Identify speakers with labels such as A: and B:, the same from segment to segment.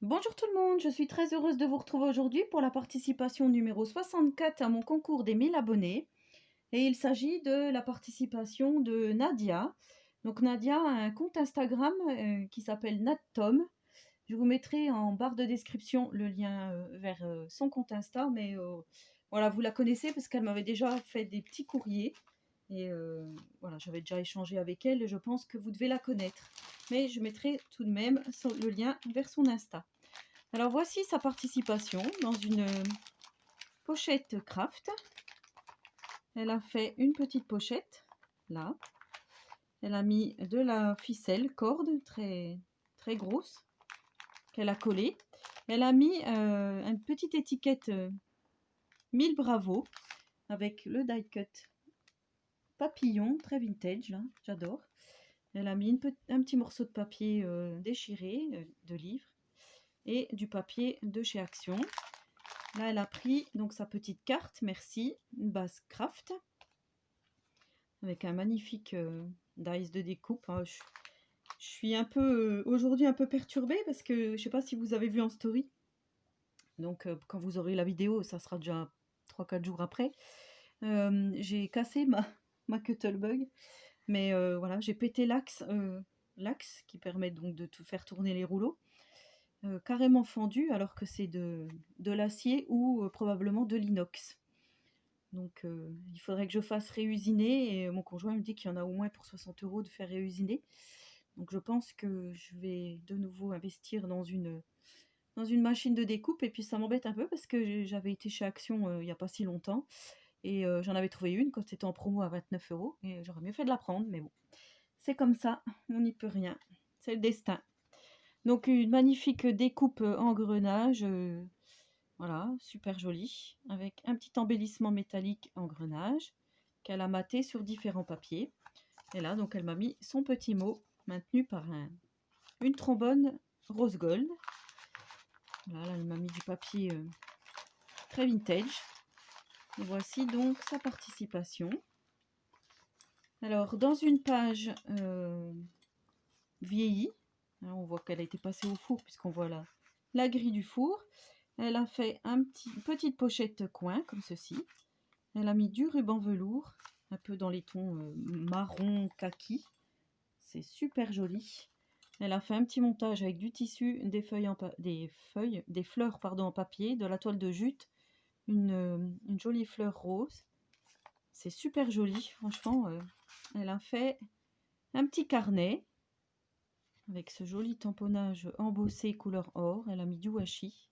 A: Bonjour tout le monde, je suis très heureuse de vous retrouver aujourd'hui pour la participation numéro 64 à mon concours des 1000 abonnés. Et il s'agit de la participation de Nadia. Donc Nadia a un compte Instagram qui s'appelle NatTom. Je vous mettrai en barre de description le lien vers son compte Insta, mais voilà, vous la connaissez parce qu'elle m'avait déjà fait des petits courriers. Et voilà, j'avais déjà échangé avec elle et je pense que vous devez la connaître. Mais je mettrai tout de même le lien vers son Insta. Alors voici sa participation dans une pochette craft. Elle a fait une petite pochette, là. Elle a mis de la ficelle, corde, très, très grosse, qu'elle a collée. Elle a mis une petite étiquette 1000 Bravo, avec le die cut papillon, très vintage, là, j'adore. Elle a mis un petit morceau de papier déchiré, de livre, et du papier de chez Action. Là, elle a pris donc sa petite carte, merci, une base craft, avec un magnifique dice de découpe. Hein. Je suis un peu aujourd'hui un peu perturbée parce que je ne sais pas si vous avez vu en story. Donc quand vous aurez la vidéo, ça sera déjà 3-4 jours après. J'ai cassé ma Cuttlebug, mais voilà, j'ai pété l'axe qui permet donc de faire tourner les rouleaux. Carrément fendu alors que c'est de l'acier ou probablement de l'inox. Donc il faudrait que je fasse réusiner et mon conjoint me dit qu'il y en a au moins pour 60 € de faire réusiner. Donc je pense que je vais de nouveau investir dans une machine de découpe et puis ça m'embête un peu parce que j'avais été chez Action il n'y a pas si longtemps et j'en avais trouvé une quand c'était en promo à 29 € et j'aurais mieux fait de la prendre, mais bon, c'est comme ça, on n'y peut rien, c'est le destin. Donc une magnifique découpe engrenage, voilà, super jolie, avec un petit embellissement métallique engrenage qu'elle a maté sur différents papiers. Et là, donc, elle m'a mis son petit mot maintenu par une trombone rose gold. Voilà, là, elle m'a mis du papier très vintage. Et voici donc sa participation. Alors, dans une page vieillie, hein, on voit qu'elle a été passée au four puisqu'on voit la grille du four. Elle a fait une petite pochette coin comme ceci. Elle a mis du ruban velours, un peu dans les tons marron kaki. C'est super joli. Elle a fait un petit montage avec du tissu, des fleurs en papier, de la toile de jute, une jolie fleur rose. C'est super joli, franchement. Elle a fait un petit carnet avec ce joli tamponnage embossé couleur or. Elle a mis du washi.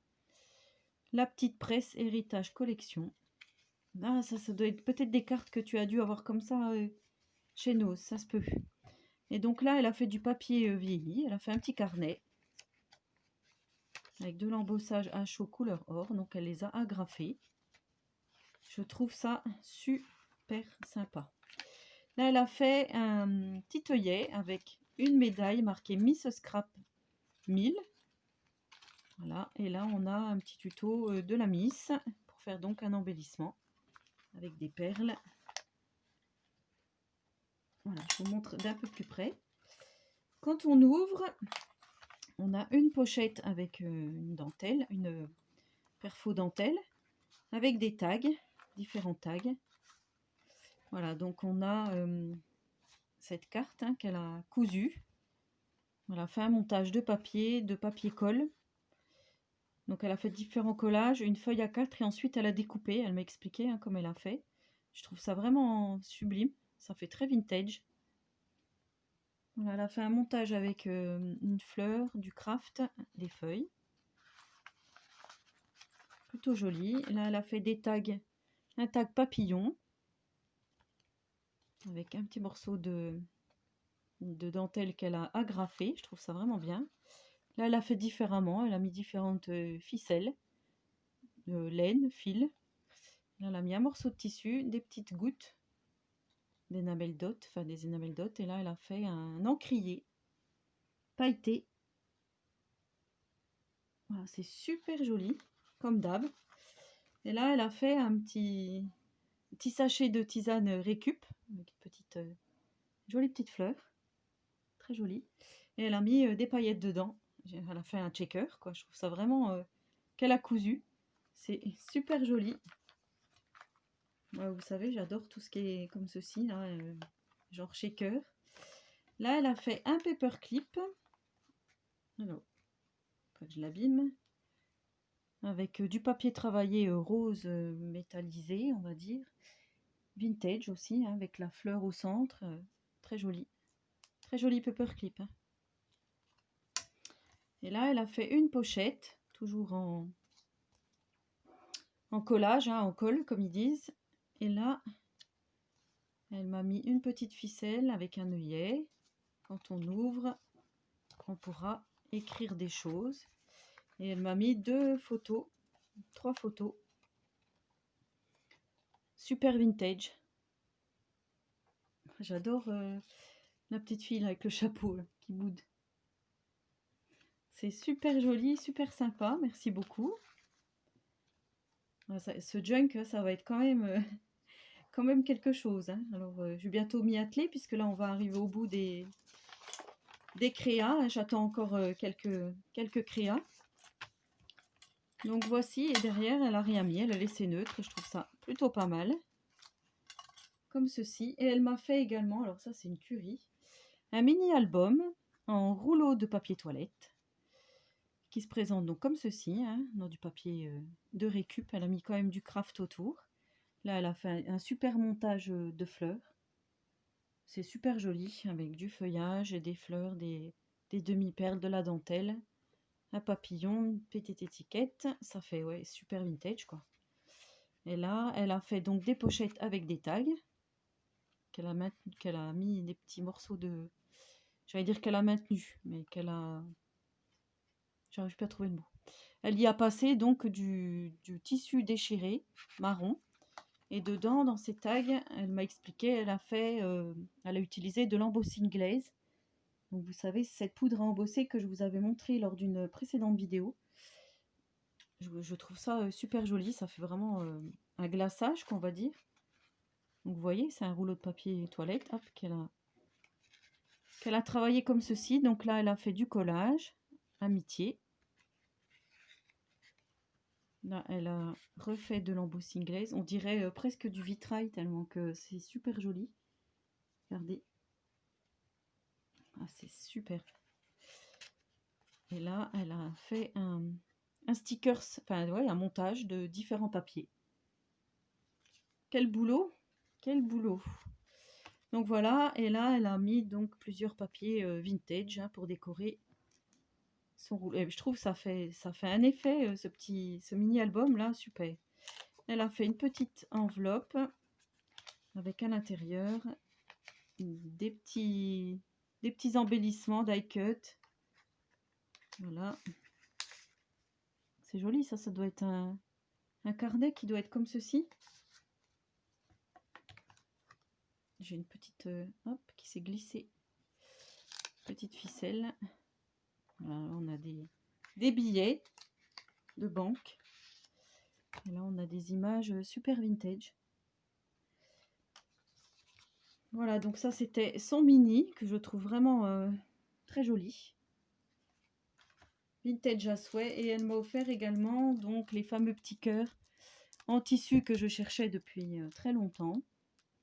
A: La petite presse héritage collection. Ah, ça doit être peut-être des cartes que tu as dû avoir comme ça chez nous, ça se peut. Et donc là, elle a fait du papier vieilli. Elle a fait un petit carnet avec de l'embossage à chaud couleur or. Donc elle les a agrafés. Je trouve ça super sympa. Là, elle a fait un petit œillet avec une médaille marquée Miss Scrap 1000. Voilà, et là on a un petit tuto de la Miss pour faire donc un embellissement avec des perles. Voilà, je vous montre d'un peu plus près. Quand on ouvre, on a une pochette avec une dentelle, une perfo dentelle, avec des tags, différents tags. Voilà, donc on a cette carte qu'elle a cousue. Voilà, fait un montage de papier colle. Donc elle a fait différents collages, une feuille A4 et ensuite elle a découpé. Elle m'a expliqué comme elle a fait. Je trouve ça vraiment sublime. Ça fait très vintage. Voilà, elle a fait un montage avec une fleur, du craft, des feuilles. Plutôt joli. Là, elle a fait des tags, un tag papillon avec un petit morceau de dentelle qu'elle a agrafé. Je trouve ça vraiment bien. Là, elle a fait différemment. Elle a mis différentes ficelles, laine, fil. Là, elle a mis un morceau de tissu, des petites gouttes d'énamel dot, enfin des énamel dot. Et là, elle a fait un encrier pailleté. Voilà, c'est super joli, comme d'hab. Et là, elle a fait un petit sachet de tisane récup, avec une petite jolie petite fleur, très jolie. Et elle a mis des paillettes dedans. Elle a fait un checker, quoi. Je trouve ça vraiment qu'elle a cousu. C'est super joli. Ouais, vous savez, j'adore tout ce qui est comme ceci, là, genre shaker. Là, elle a fait un paperclip. Alors, pas que je l'abîme. Avec du papier travaillé rose métallisé, on va dire. Vintage aussi, hein, avec la fleur au centre. Très joli. Très joli paperclip. Hein. Et là, elle a fait une pochette, toujours en collage, hein, en colle, comme ils disent. Et là, elle m'a mis une petite ficelle avec un œillet. Quand on ouvre, on pourra écrire des choses. Et elle m'a mis 2 photos, 3 photos. Super vintage. J'adore la petite fille là, avec le chapeau là, qui boude. C'est super joli, super sympa. Merci beaucoup. Ce junk, ça va être quand même quelque chose. Hein. Alors, je vais bientôt m'y atteler puisque là, on va arriver au bout des créas. J'attends encore quelques créas. Donc voici, et derrière, elle a rien mis. Elle a laissé neutre. Je trouve ça plutôt pas mal. Comme ceci. Et elle m'a fait également, alors ça c'est une tuerie, un mini-album en rouleau de papier toilette qui se présente donc comme ceci, hein, dans du papier de récup. Elle a mis quand même du craft autour. Là, elle a fait un super montage de fleurs. C'est super joli avec du feuillage, des fleurs, des demi-perles, de la dentelle, un papillon, une petite étiquette. Ça fait ouais, super vintage quoi. Et là, elle a fait donc des pochettes avec des tags qu'elle a mis des petits morceaux de... J'allais dire qu'elle a maintenu, mais qu'elle a... J'arrive plus à trouver le mot. Elle y a passé donc du tissu déchiré, marron. Et dedans, dans ces tags, elle m'a expliqué, elle a utilisé de l'embossing glaze. Donc vous savez, cette poudre à embosser que je vous avais montré lors d'une précédente vidéo. Je trouve ça super joli, ça fait vraiment un glaçage qu'on va dire. Donc vous voyez, c'est un rouleau de papier toilette qu'elle a travaillé comme ceci. Donc là, elle a fait du collage, amitié. Là, elle a refait de l'embossing glaze. On dirait presque du vitrail tellement que c'est super joli. Regardez. Ah, c'est super. Et là, elle a fait un sticker, enfin ouais, un montage de différents papiers. Quel boulot! Quel boulot! Donc voilà, et là, elle a mis donc plusieurs papiers vintage hein, pour décorer son rouleau. Et je trouve que ça fait un effet, ce mini-album là, super. Elle a fait une petite enveloppe avec à l'intérieur des petits embellissements die cut. Voilà. C'est joli, ça doit être un carnet qui doit être comme ceci. J'ai une petite hop qui s'est glissée. Petite ficelle. Voilà, on a des billets de banque. Et là, on a des images super vintage. Voilà, donc ça, c'était son mini, que je trouve vraiment très joli. Vintage à souhait. Et elle m'a offert également donc les fameux petits cœurs en tissu que je cherchais depuis très longtemps.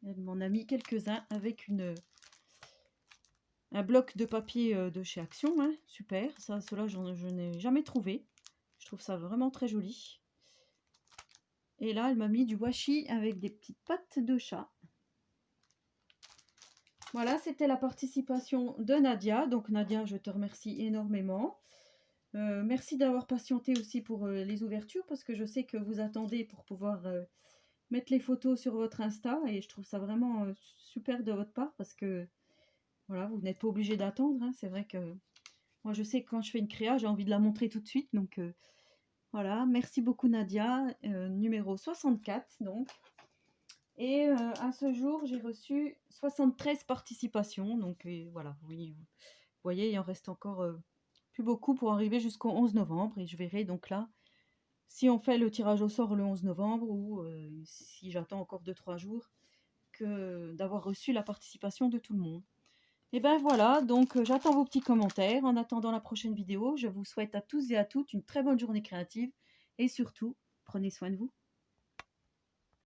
A: Elle m'en a mis quelques-uns avec un bloc de papier de chez Action. Hein, super, ça, cela je n'ai jamais trouvé. Je trouve ça vraiment très joli. Et là, elle m'a mis du washi avec des petites pattes de chat. Voilà, c'était la participation de Nadia. Donc Nadia, je te remercie énormément. Merci d'avoir patienté aussi pour les ouvertures parce que je sais que vous attendez pour pouvoir mettre les photos sur votre Insta et je trouve ça vraiment super de votre part parce que voilà, vous n'êtes pas obligé d'attendre. Hein. C'est vrai que moi je sais que quand je fais une créa, j'ai envie de la montrer tout de suite. Donc voilà, merci beaucoup Nadia, numéro 64 donc. Et à ce jour, j'ai reçu 73 participations. Donc voilà, oui, vous voyez, il en reste encore plus beaucoup pour arriver jusqu'au 11 novembre. Et je verrai donc là si on fait le tirage au sort le 11 novembre ou si j'attends encore 2-3 jours que d'avoir reçu la participation de tout le monde. Et ben voilà, donc j'attends vos petits commentaires. En attendant la prochaine vidéo, je vous souhaite à tous et à toutes une très bonne journée créative et surtout, prenez soin de vous.